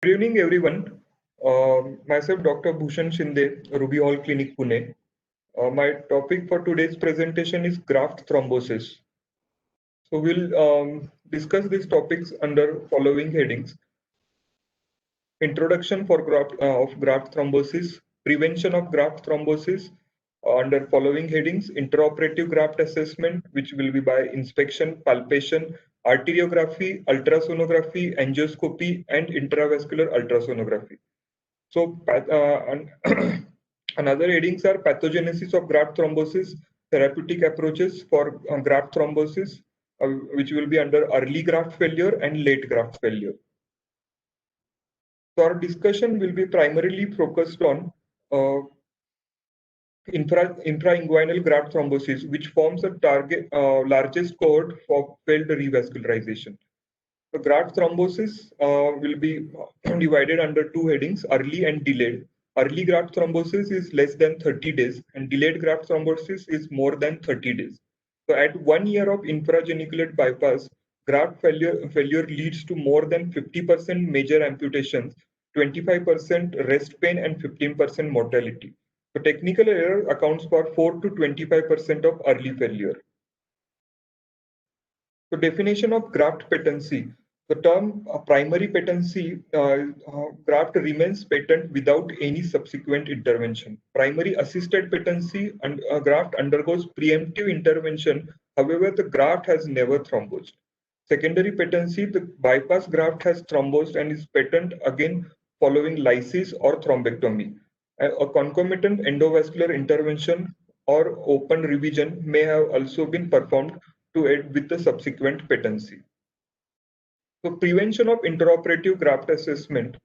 Good evening, everyone. Myself, Dr. Bhushan Shinde, Ruby Hall Clinic, Pune. My topic for today's presentation is graft thrombosis. So we'll discuss these topics under following headings: Introduction for of graft thrombosis, prevention of graft thrombosis. Under following headings: intraoperative graft assessment, which will be by inspection, palpation, arteriography, ultrasonography, angioscopy, and intravascular ultrasonography. So, another headings are pathogenesis of graft thrombosis, therapeutic approaches for graft thrombosis, which will be under early graft failure and late graft failure. So, our discussion will be primarily focused on intrainguinal graft thrombosis, which forms a target largest cohort for failed revascularization. The graft thrombosis will be divided under two headings: early and delayed. Early graft thrombosis is less than 30 days, and delayed graft thrombosis is more than 30 days. So, at 1 year of infrageniculate bypass, graft failure leads to more than 50% major amputations, 25% rest pain, and 15% mortality. So, technical error accounts for 4 to 25% of early failure. So, definition of graft patency. The term primary patency, graft remains patent without any subsequent intervention. Primary assisted patency and graft undergoes preemptive intervention. However, the graft has never thrombosed. Secondary patency, the bypass graft has thrombosed and is patent again following lysis or thrombectomy. A concomitant endovascular intervention or open revision may have also been performed to aid with the subsequent patency. So, prevention of intraoperative graft assessment.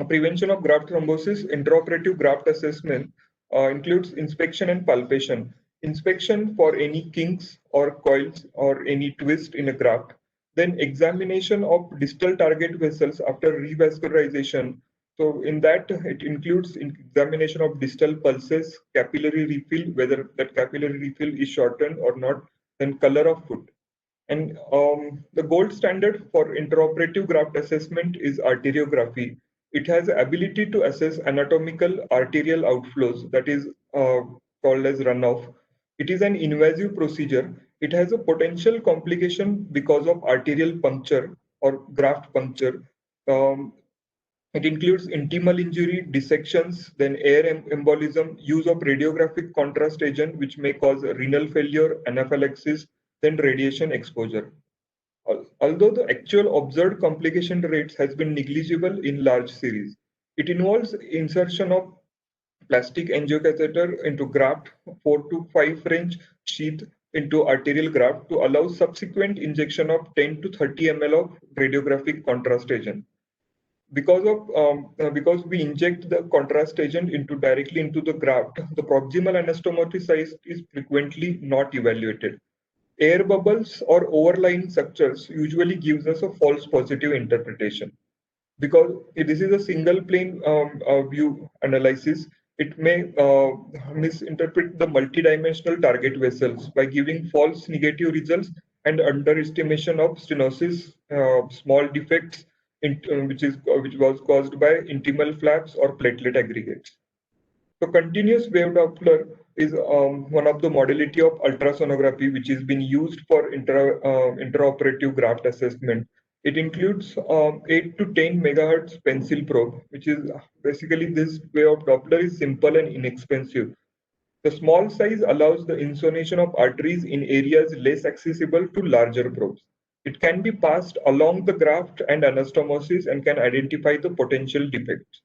Prevention of graft thrombosis, intraoperative graft assessment includes inspection and palpation. Inspection for any kinks or coils or any twist in a graft. Then examination of distal target vessels after revascularization. So in that, it includes examination of distal pulses, capillary refill, whether that capillary refill is shortened or not, then color of foot. And the gold standard for intraoperative graft assessment is arteriography. It has the ability to assess anatomical arterial outflows, that is called as runoff. It is an invasive procedure. It has a potential complication because of arterial puncture or graft puncture. It includes intimal injury, dissections, then air embolism, use of radiographic contrast agent, which may cause renal failure, anaphylaxis, then radiation exposure. Although the actual observed complication rates has been negligible in large series, it involves insertion of plastic angiocatheter into graft 4 to 5 French sheath into arterial graft to allow subsequent injection of 10 to 30 ml of radiographic contrast agent. Because we inject the contrast agent directly into the graft, the proximal anastomotic size is frequently not evaluated. Air bubbles or overlying structures usually gives us a false positive interpretation. Because this is a single plane view analysis, it may misinterpret the multidimensional target vessels by giving false negative results and underestimation of stenosis, small defects, which was caused by intimal flaps or platelet aggregates. So continuous wave Doppler is one of the modality of ultrasonography which is being used for intraoperative graft assessment. It includes 8 to 10 megahertz pencil probe, which is basically this wave Doppler is simple and inexpensive. The small size allows the insonation of arteries in areas less accessible to larger probes. It can be passed along the graft and anastomosis and can identify the potential defects.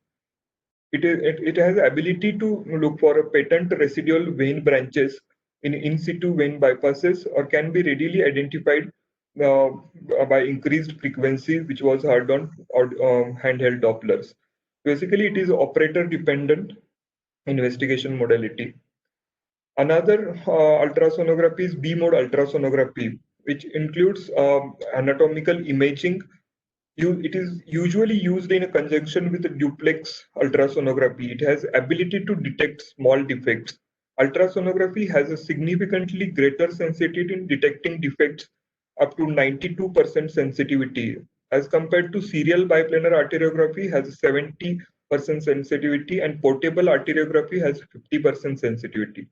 It has the ability to look for a patent residual vein branches in situ vein bypasses or can be readily identified uh, by increased frequency, which was heard on handheld Dopplers. Basically, it is operator dependent investigation modality. Another ultrasonography is B-mode ultrasonography, which includes anatomical imaging. It is usually used in conjunction with a duplex ultrasonography. It has ability to detect small defects. Ultrasonography has a significantly greater sensitivity in detecting defects up to 92% sensitivity as compared to serial biplanar arteriography has 70% sensitivity and portable arteriography has 50% sensitivity.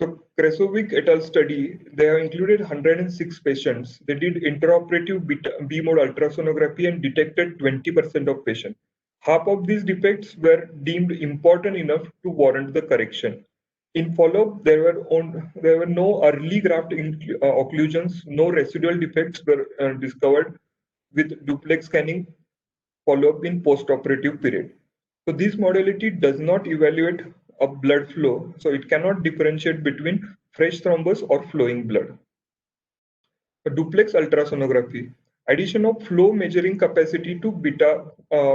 So Kresovic et al. Study, they have included 106 patients. They did intraoperative B-mode ultrasonography and detected 20% of patients. Half of these defects were deemed important enough to warrant the correction. In follow-up, there were no early graft occlusions, no residual defects were discovered with duplex scanning follow-up in post-operative period. So this modality does not evaluate a blood flow, so it cannot differentiate between fresh thrombus or flowing blood. A duplex ultrasonography, addition of flow measuring capacity to beta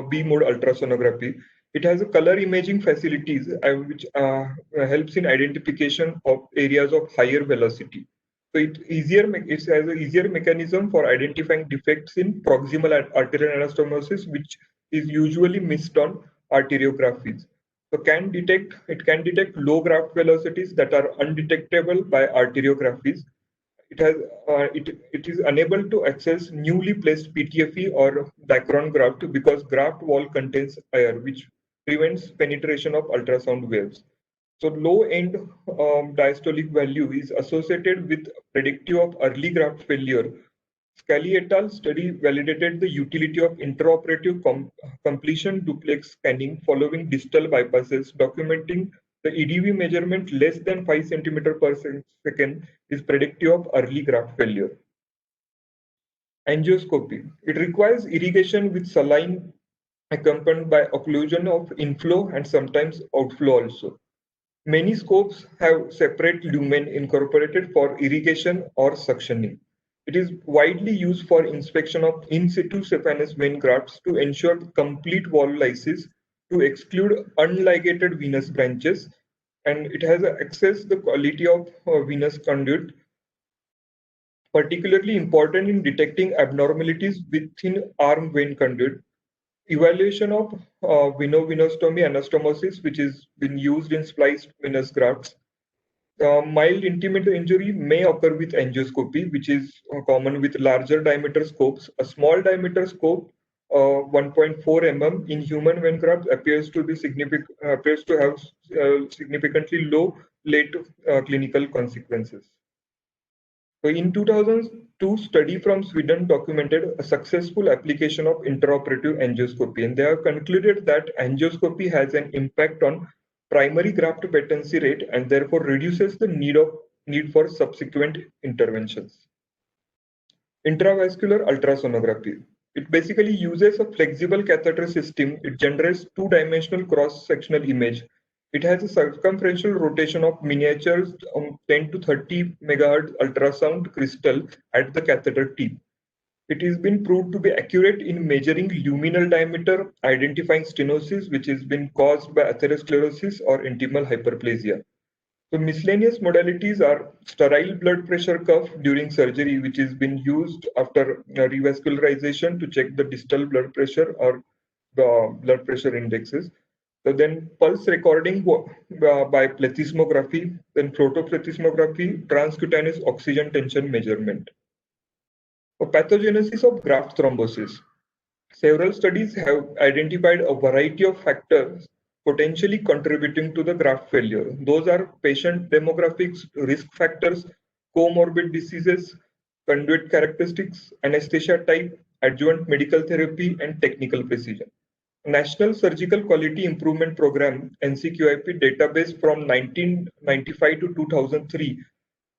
B mode ultrasonography. It has a color imaging facilities which helps in identification of areas of higher velocity. So it has an easier mechanism for identifying defects in proximal arterial anastomosis, which is usually missed on arteriographies. So it can detect low graft velocities that are undetectable by arteriographies. It is unable to access newly placed PTFE or Dacron graft because graft wall contains air, which prevents penetration of ultrasound waves. So low end diastolic value is associated with predictive of early graft failure. Scali et al. Study validated the utility of intraoperative completion duplex scanning following distal bypasses, documenting the EDV measurement less than 5 cm per second is predictive of early graft failure. Angioscopy. It requires irrigation with saline accompanied by occlusion of inflow and sometimes outflow also. Many scopes have separate lumen incorporated for irrigation or suctioning. It is widely used for inspection of in situ saphenous vein grafts to ensure complete wall lysis to exclude unligated venous branches, and it has access the quality of venous conduit, particularly important in detecting abnormalities within arm vein conduit. Evaluation of venovenostomy anastomosis, which is been used in spliced venous grafts. Mild intimate injury may occur with angioscopy, which is common with larger diameter scopes. A small diameter scope, 1.4 mm in human vein grafts, appears to have significantly low late clinical consequences. So in 2002, study from Sweden documented a successful application of intraoperative angioscopy, and they have concluded that angioscopy has an impact on primary graft patency rate and therefore reduces the need for subsequent interventions. Intravascular ultrasonography. It basically uses a flexible catheter system. It generates two-dimensional cross-sectional image. It has a circumferential rotation of miniatures 10 to 30 MHz ultrasound crystal at the catheter tip. It has been proved to be accurate in measuring luminal diameter, identifying stenosis, which has been caused by atherosclerosis or intimal hyperplasia. So miscellaneous modalities are sterile blood pressure cuff during surgery, which has been used after revascularization to check the distal blood pressure or the blood pressure indexes. So then pulse recording by plethysmography, then photoplethysmography, transcutaneous oxygen tension measurement. For pathogenesis of graft thrombosis, several studies have identified a variety of factors potentially contributing to the graft failure. Those are patient demographics, risk factors, comorbid diseases, conduit characteristics, anesthesia type, adjuvant medical therapy, and technical precision. National Surgical Quality Improvement Program NCQIP database from 1995 to 2003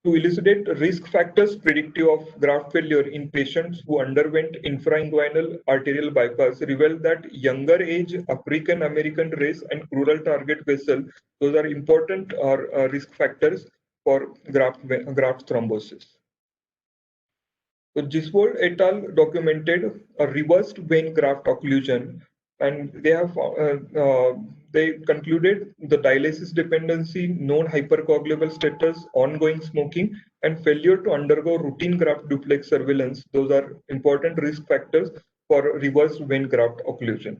to elucidate risk factors predictive of graft failure in patients who underwent infrainguinal arterial bypass revealed that younger age, African American race, and rural target vessel, those are important risk factors for graft thrombosis. So Giswold et al. Documented a reversed vein graft occlusion, and they concluded the dialysis dependency, known hypercoagulable status, ongoing smoking, and failure to undergo routine graft duplex surveillance. Those are important risk factors for reversed vein graft occlusion.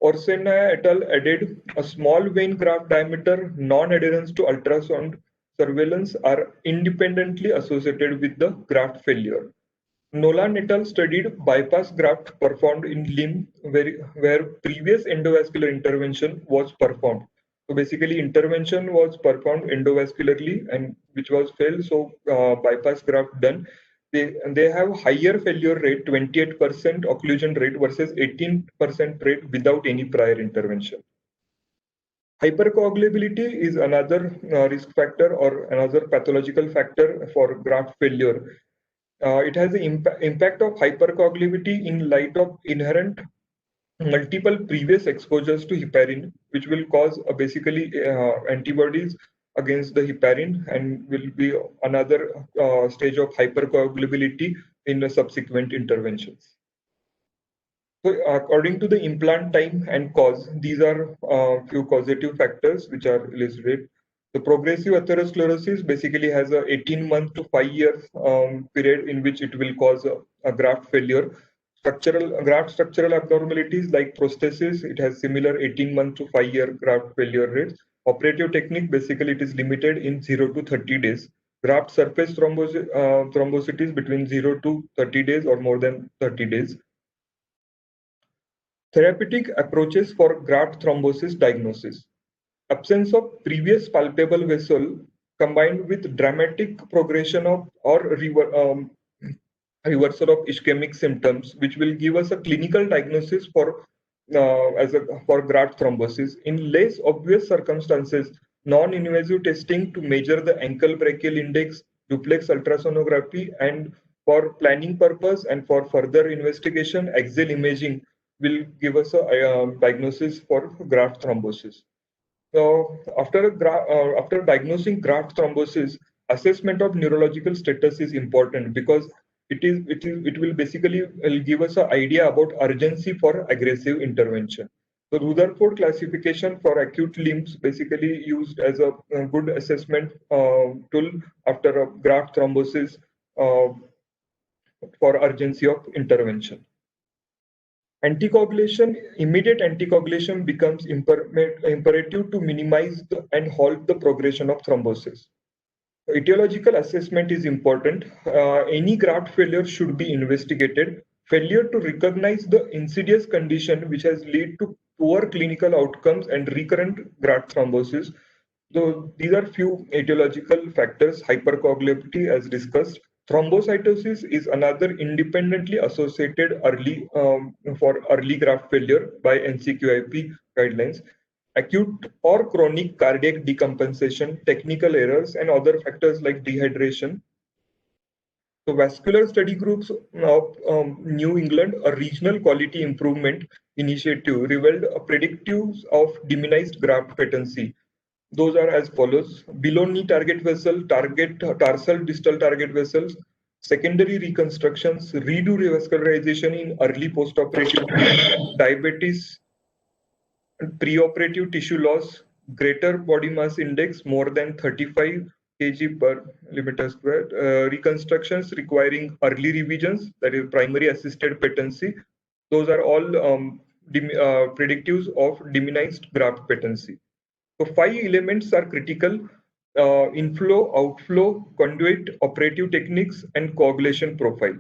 Orsenaya et al. Added a small vein graft diameter, non-adherence to ultrasound surveillance are independently associated with the graft failure. Nolan et al. Studied bypass graft performed in limb where previous endovascular intervention was performed. So basically, intervention was performed endovascularly and which was failed. So bypass graft done. They have higher failure rate, 28% occlusion rate versus 18% rate without any prior intervention. Hypercoagulability is another risk factor or another pathological factor for graft failure. It has the impact of hypercoagulability in light of inherent multiple previous exposures to heparin, which will cause basically antibodies against the heparin and will be another stage of hypercoagulability in the subsequent interventions. So according to the implant time and cause, these are few causative factors which are listed. The progressive atherosclerosis basically has a 18-month to 5-year period in which it will cause a graft failure. Graft structural abnormalities like prosthesis, it has similar 18-month to 5-year graft failure rates. Operative technique, basically it is limited in 0 to 30 days. Graft surface thrombosity between 0 to 30 days or more than 30 days. Therapeutic approaches for graft thrombosis diagnosis. Absence of previous palpable vessel combined with dramatic progression of or reversal of ischemic symptoms, which will give us a clinical diagnosis for for graft thrombosis. In less obvious circumstances, non-invasive testing to measure the ankle brachial index, duplex ultrasonography, and for planning purpose and for further investigation, axial imaging will give us a diagnosis for graft thrombosis. So after diagnosing graft thrombosis, assessment of neurological status is important because it will basically give us an idea about urgency for aggressive intervention. So Rutherford classification for acute limbs basically used as a good assessment tool after a graft thrombosis for urgency of intervention. Anticoagulation, immediate anticoagulation becomes imperative to minimize and halt the progression of thrombosis. Etiological assessment is important. Any graft failure should be investigated. Failure to recognize the insidious condition which has led to poor clinical outcomes and recurrent graft thrombosis. So these are few etiological factors, hypercoagulability as discussed. Thrombocytosis is another independently associated for early graft failure by NCQIP guidelines. Acute or chronic cardiac decompensation, technical errors, and other factors like dehydration. So vascular study groups of New England, a regional quality improvement initiative, revealed a predictives of diminished graft patency. Those are as follows: below knee target vessel, tarsal distal target vessels, secondary reconstructions, redo revascularization in early postoperative diabetes, preoperative tissue loss, greater body mass index more than 35 kg per millimeter square, reconstructions requiring early revisions, that is primary assisted patency. Those are all predictives of diminished graft patency. So 5 elements are critical: inflow, outflow, conduit, operative techniques, and coagulation profile.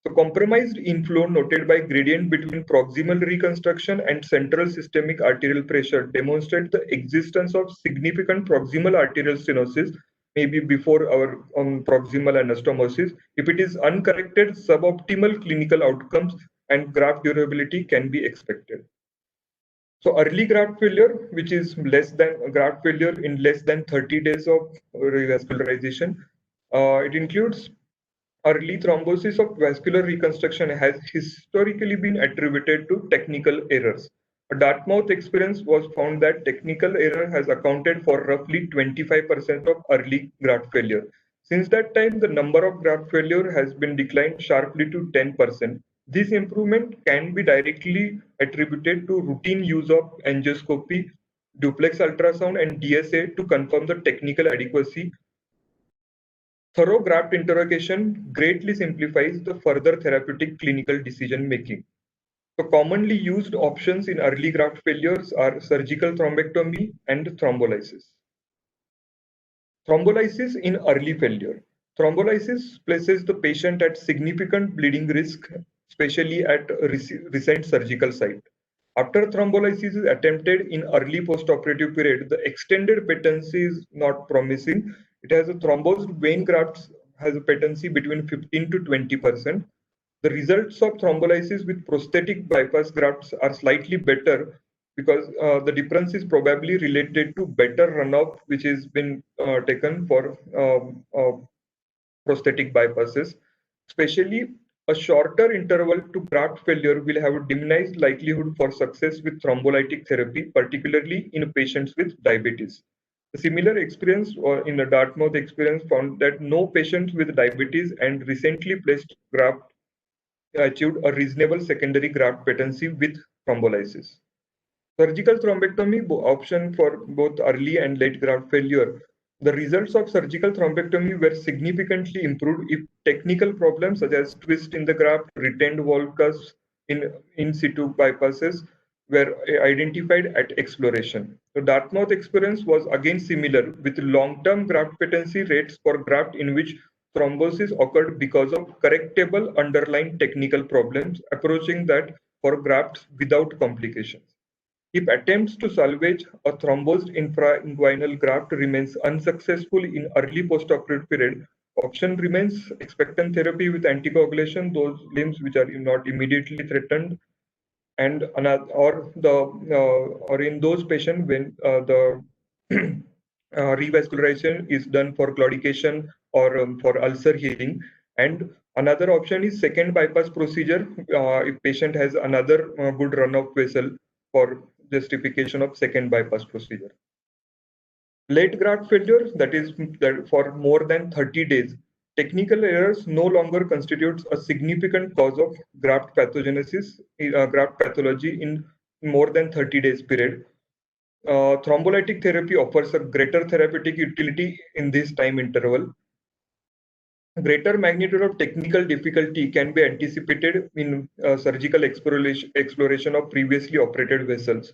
So compromised inflow noted by gradient between proximal reconstruction and central systemic arterial pressure demonstrate the existence of significant proximal arterial stenosis, maybe before our proximal anastomosis. If it is uncorrected, suboptimal clinical outcomes and graft durability can be expected. So early graft failure, which is graft failure in less than 30 days of revascularization, it includes early thrombosis of vascular reconstruction has historically been attributed to technical errors. A Dartmouth experience was found that technical error has accounted for roughly 25% of early graft failure. Since that time, the number of graft failure has been declined sharply to 10%. This improvement can be directly attributed to routine use of angioscopy, duplex ultrasound, and DSA to confirm the technical adequacy. Thorough graft interrogation greatly simplifies the further therapeutic clinical decision making. So commonly used options in early graft failures are surgical thrombectomy and thrombolysis. Thrombolysis in early failure. Thrombolysis places the patient at significant bleeding risk, especially at recent surgical site. After thrombolysis is attempted in early postoperative period, the extended patency is not promising. It has a thrombosed vein grafts has a patency between 15 to 20%. The results of thrombolysis with prosthetic bypass grafts are slightly better because the difference is probably related to better runoff, which has been taken for prosthetic bypasses. Especially a shorter interval to graft failure will have a diminished likelihood for success with thrombolytic therapy, particularly in patients with diabetes. A similar experience or in the Dartmouth experience found that no patients with diabetes and recently placed graft achieved a reasonable secondary graft patency with thrombolysis. Surgical thrombectomy option for both early and late graft failure. The results of surgical thrombectomy were significantly improved if technical problems such as twist in the graft, retained volcus in situ bypasses were identified at exploration. The Dartmouth experience was again similar with long-term graft patency rates for graft in which thrombosis occurred because of correctable underlying technical problems approaching that for grafts without complications. If attempts to salvage a thrombosed infrainguinal graft remains unsuccessful in early postoperative period, option remains expectant therapy with anticoagulation, those limbs which are not immediately threatened, and another, or in those patients when the revascularization is done for claudication or for ulcer healing. And another option is second bypass procedure if patient has another good runoff vessel for justification of second bypass procedure. Late graft failure, that is that for more than 30 days, technical errors no longer constitutes a significant cause of graft pathogenesis, graft pathology in more than 30 days period. Thrombolytic therapy offers a greater therapeutic utility in this time interval. Greater magnitude of technical difficulty can be anticipated in surgical exploration of previously operated vessels.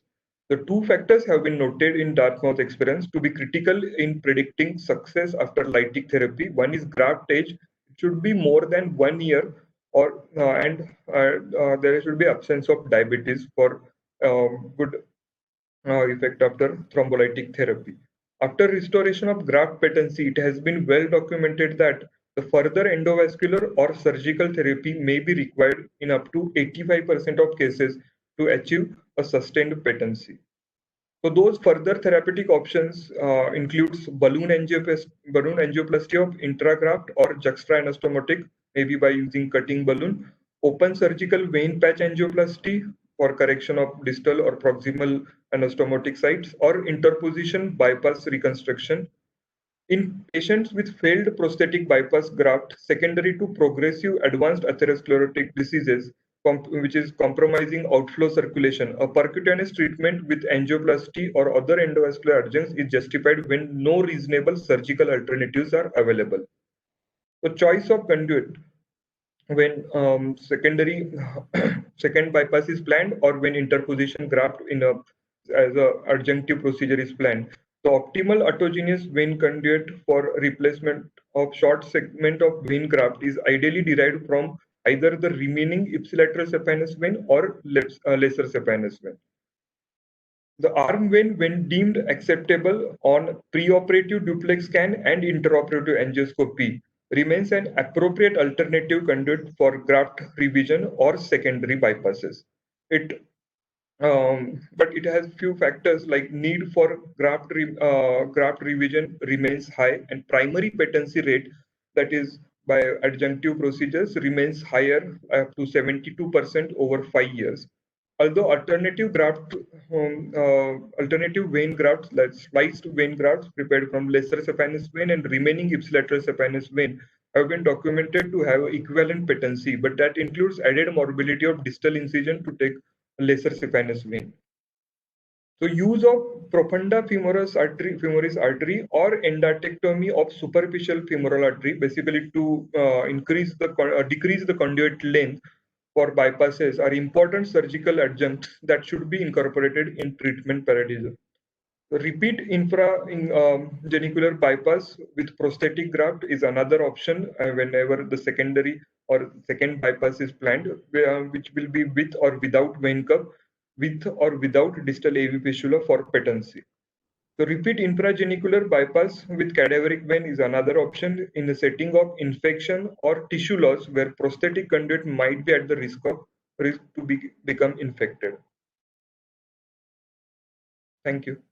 The two factors have been noted in Dartmouth experience to be critical in predicting success after lytic therapy. One is graft age. It should be more than 1 year, or there should be absence of diabetes for good effect after thrombolytic therapy. After restoration of graft patency, it has been well documented that the further endovascular or surgical therapy may be required in up to 85% of cases to achieve a sustained patency. So those further therapeutic options includes balloon angioplasty of intragraft or juxta-anastomotic, maybe by using cutting balloon, open surgical vein patch angioplasty for correction of distal or proximal anastomotic sites, or interposition bypass reconstruction. In patients with failed prosthetic bypass graft secondary to progressive advanced atherosclerotic diseases, which is compromising outflow circulation, a percutaneous treatment with angioplasty or other endovascular agents is justified when no reasonable surgical alternatives are available. The choice of conduit when secondary second bypass is planned, or when interposition graft in a as a adjunctive procedure is planned. The optimal autogenous vein conduit for replacement of short segment of vein graft is ideally derived from either the remaining ipsilateral saphenous vein or lesser saphenous vein. The arm vein, when deemed acceptable on preoperative duplex scan and intraoperative angioscopy, remains an appropriate alternative conduit for graft revision or secondary bypasses. But it has few factors like need for graft revision remains high, and primary patency rate, that is by adjunctive procedures, remains higher up to 72% over 5 years. Although alternative vein grafts, like spliced vein grafts prepared from lesser saphenous vein and remaining ipsilateral saphenous vein, have been documented to have equivalent patency, but that includes added morbidity of distal incision to take lesser saphenous vein. So use of profunda femoris artery or endarterectomy of superficial femoral artery, basically to decrease the conduit length for bypasses, are important surgical adjuncts that should be incorporated in treatment paradigm. Repeat infragenicular bypass with prosthetic graft is another option whenever the secondary or second bypass is planned, which will be with or without vein cup, with or without distal AV fistula for patency. So repeat infragenicular bypass with cadaveric vein is another option in the setting of infection or tissue loss where prosthetic conduit might be at the risk to become infected. Thank you.